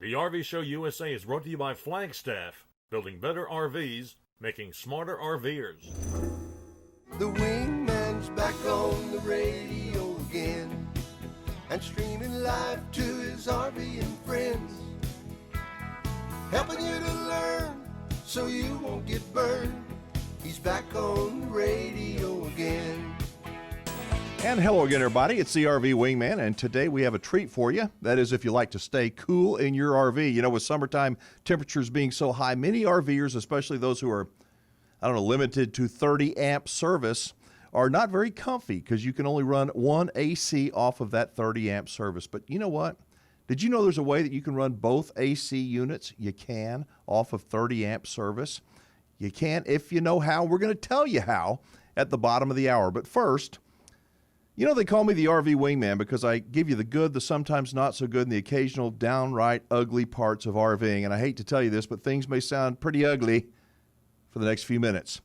The RV Show USA is brought to you by Flagstaff, building better RVs, making smarter RVers. The Wingman's back on the radio again, and streaming live to his RV and friends, helping you to learn so you won't get burned. He's back on the radio again. And hello again, everybody. It's the RV Wingman, and today we have a treat for you. That is, if you like to stay cool in your RV. You know, with summertime temperatures being so high, many RVers, especially those who are, limited to 30 amp service, are not very comfy because you can only run one AC off of that 30 amp service. But you know what? Did you know there's a way that you can run both AC units? You can, off of 30 amp service. You can if you know how. We're going to tell you how at the bottom of the hour. But first, you know, they call me the RV Wingman because I give you the good, the sometimes not so good, and the occasional downright ugly parts of RVing. And I hate to tell you this, but things may sound pretty ugly for the next few minutes.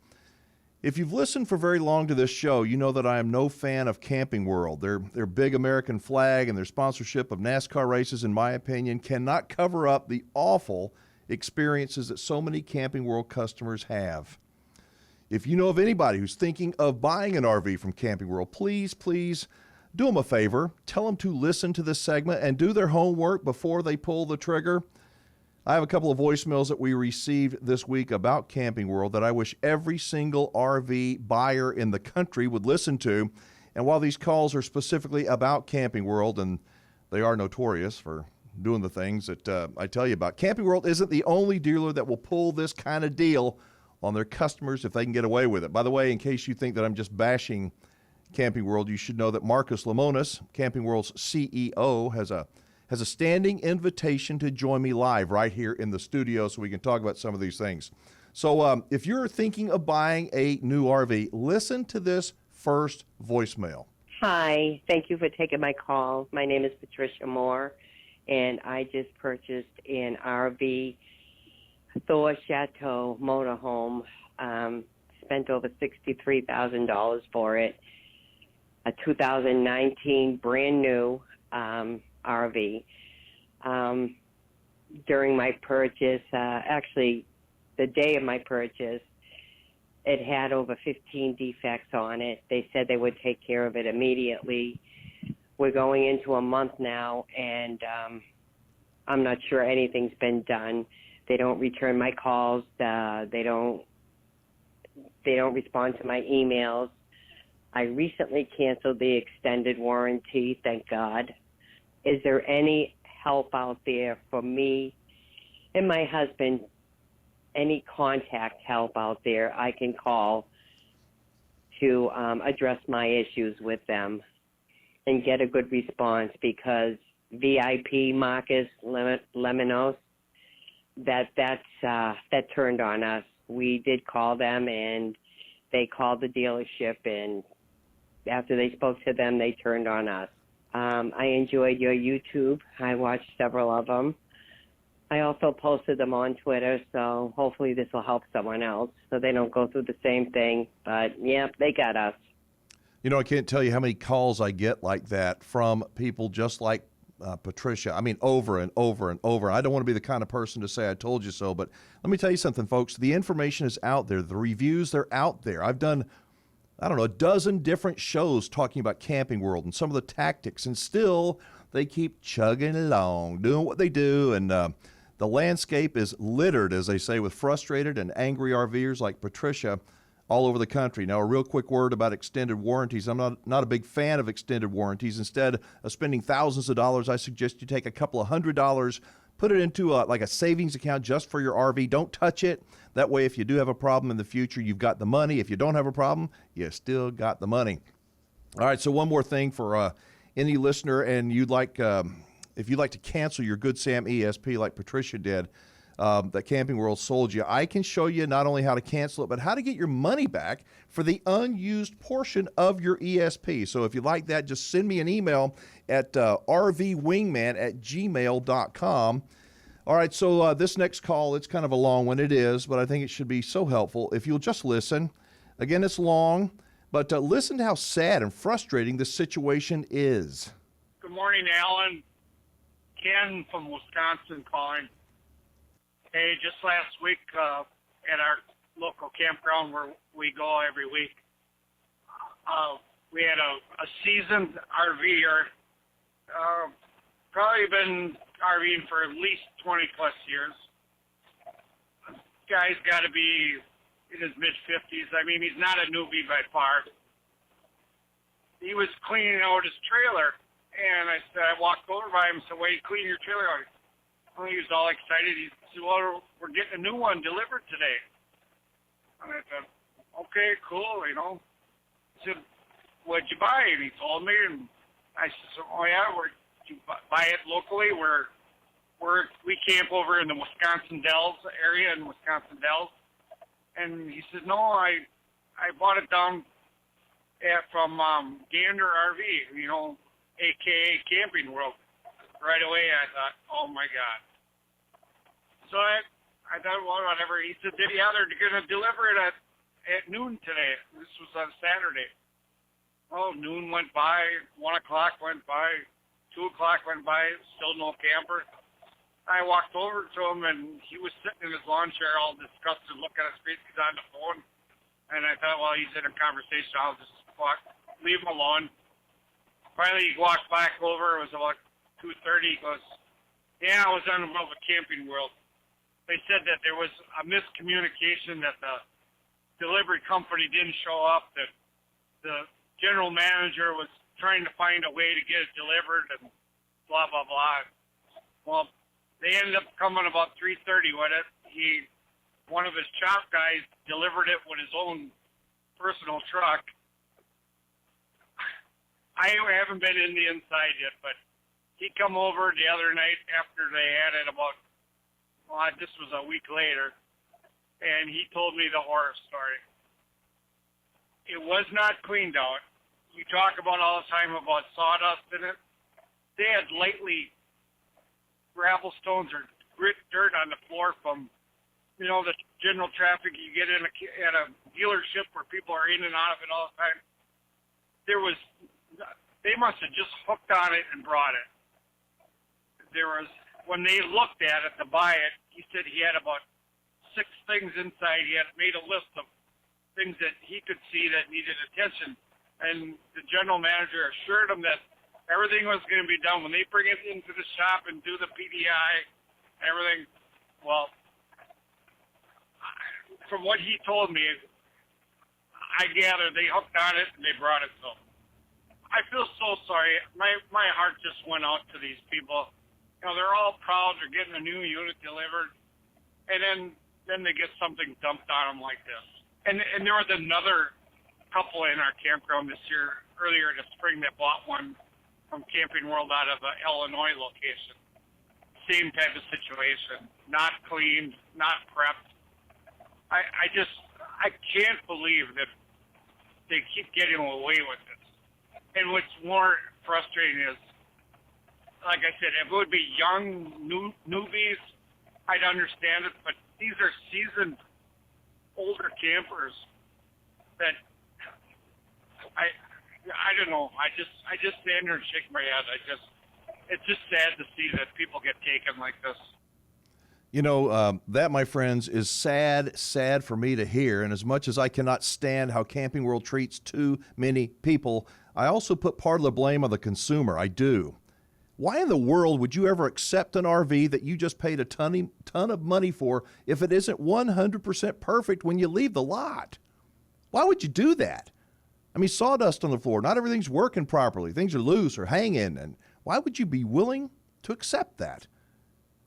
If you've listened for very long to this show, you know that I am no fan of Camping World. Their big American flag and their sponsorship of NASCAR races, in my opinion, cannot cover up the awful experiences that so many Camping World customers have. If you know of anybody who's thinking of buying an RV from Camping World, please do them a favor. Tell them to listen to this segment and do their homework before they pull the trigger. I have a couple of voicemails that we received this week about Camping World that I wish every single RV buyer in the country would listen to. And while these calls are specifically about Camping World, and they are notorious for doing the things that I tell you about, Camping World isn't the only dealer that will pull this kind of deal on their customers if they can get away with it. By the way, in case you think that I'm just bashing Camping World, you should know that Marcus Lemonis, Camping World's CEO, has a standing invitation to join me live right here in the studio so we can talk about some of these things. So if you're thinking of buying a new RV, listen to this first voicemail. Hi, thank you for taking my call. My name is Patricia Moore, and I just purchased an RV Thor Chateau motorhome, spent over $63,000 for it, a 2019 brand new RV. During my purchase, actually the day of my purchase, it had over 15 defects on it. They said they would take care of it immediately. We're going into a month now, and I'm not sure anything's been done. They don't return my calls. They don't respond to my emails. I recently canceled the extended warranty, thank God. Is there any help out there for me and my husband, any contact help out there I can call to address my issues with them and get a good response? Because VIP Marcus Lemonis, that turned on us. We did call them, and they called the dealership, and after they spoke to them, they turned on us. I enjoyed your YouTube. I watched several of them. I also posted them on Twitter, so hopefully this will help someone else so they don't go through the same thing. But, yeah, they got us. You know, I can't tell you how many calls I get like that from people just like Patricia. I mean, over and over and over. I don't want to be the kind of person to say I told you so, but let me tell you something, folks. The information is out there. The reviews, they're out there. I've done, a dozen different shows talking about Camping World and some of the tactics, and still they keep chugging along, doing what they do, and the landscape is littered, as they say, with frustrated and angry RVers like Patricia all over the country. Now, a real quick word about extended warranties. I'm not a big fan of extended warranties. Instead of spending thousands of dollars, I suggest you take a couple of $100s, put it into like a savings account just for your RV. Don't touch it. That way, if you do have a problem in the future, you've got the money. If you don't have a problem, you still got the money. All right, so one more thing for any listener, and if you'd like to cancel your Good Sam ESP like Patricia did, that Camping World sold you, I can show you not only how to cancel it, but how to get your money back for the unused portion of your ESP. So if you like that, just send me an email at rvwingman@gmail.com. All right, so this next call, it's kind of a long one. It is, but I think it should be so helpful if you'll just listen. Again, it's long, but listen to how sad and frustrating this situation is. Good morning, Alan. Ken from Wisconsin calling. Hey, just last week at our local campground where we go every week, we had a seasoned RVer, probably been RVing for at least 20 plus years. Guy's got to be in his mid-50s. I mean, he's not a newbie by far. He was cleaning out his trailer, and I walked over by him and said, "Why are you cleaning your trailer out?" Well, he was all excited. He said, "Well, we're getting a new one delivered today." And I said, "Okay, cool, you know." He said, "What'd you buy?" And he told me, and I said, "Oh, yeah, you buy it locally. We camp over in the Wisconsin Dells area, in Wisconsin Dells." And he said, "No, I bought it down from Gander RV, you know, a.k.a. Camping World." Right away, I thought, oh, my God. So I thought, well, whatever. He said, yeah, they're going to deliver it at noon today. This was on Saturday. Oh, noon went by, 1 o'clock went by, 2 o'clock went by, still no camper. I walked over to him, and he was sitting in his lawn chair all disgusted, looking at his face. He's on the phone. And I thought, well, he's in a conversation. I'll just leave him alone. Finally, he walked back over. It was about 2:30. He goes, "Yeah, I was on the road with Camping World. They said that there was a miscommunication, that the delivery company didn't show up, that the general manager was trying to find a way to get it delivered, and blah, blah, blah." Well, they ended up coming about 3:30 with it. One of his shop guys delivered it with his own personal truck. I haven't been in the inside yet, but he come over the other night after they had it this was a week later, and he told me the horror story. It was not cleaned out. You talk about all the time about sawdust in it. They had lightly gravel stones or grit dirt on the floor from, you know, the general traffic you get in at a dealership where people are in and out of it all the time. They must have just hooked on it and brought it. When they looked at it to buy it, he said he had about 6 things inside. He had made a list of things that he could see that needed attention. And the general manager assured him that everything was going to be done when they bring it into the shop and do the PDI and everything. Well, from what he told me, I gather they hooked on it and they brought it to him. I feel so sorry. My heart just went out to these people. You know, they're all proud. They're getting a new unit delivered, and then they get something dumped on them like this. And there was another couple in our campground this year, earlier this spring, that bought one from Camping World out of an Illinois location. Same type of situation. Not cleaned, not prepped. I can't believe that they keep getting away with this. And what's more frustrating is, like I said, if it would be young newbies, I'd understand it. But these are seasoned, older campers that I don't know. I just stand there and shake my head. It's just sad to see that people get taken like this. You know, that, my friends, is sad for me to hear. And as much as I cannot stand how Camping World treats too many people, I also put part of the blame on the consumer. I do. Why in the world would you ever accept an RV that you just paid a ton of money for if it isn't 100% perfect when you leave the lot? Why would you do that? I mean, sawdust on the floor. Not everything's working properly. Things are loose or hanging. And why would you be willing to accept that?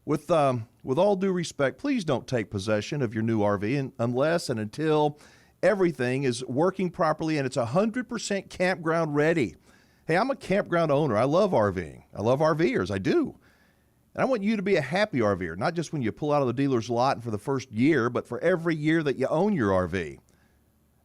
With all due respect, please don't take possession of your new RV unless and until everything is working properly and it's 100% campground ready. Hey, I'm a campground owner. I love RVing. I love RVers. I do. And I want you to be a happy RVer, not just when you pull out of the dealer's lot and for the first year, but for every year that you own your RV.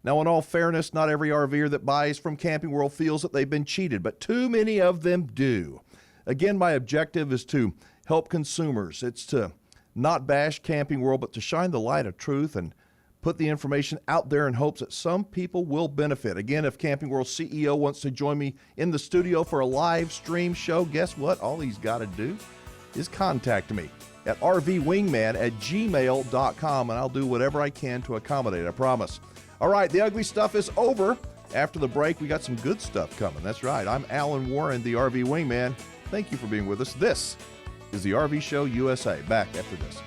Now, in all fairness, not every RVer that buys from Camping World feels that they've been cheated, but too many of them do. Again, my objective is to help consumers. It's to not bash Camping World, but to shine the light of truth and put the information out there in hopes that some people will benefit. Again, if Camping World CEO wants to join me in the studio for a live stream show, guess what? All he's got to do is contact me at rvwingman@gmail.com, and I'll do whatever I can to accommodate, I promise. All right, the ugly stuff is over. After the break, we got some good stuff coming. That's right. I'm Alan Warren, the RV Wingman. Thank you for being with us. This is the RV Show USA. Back after this.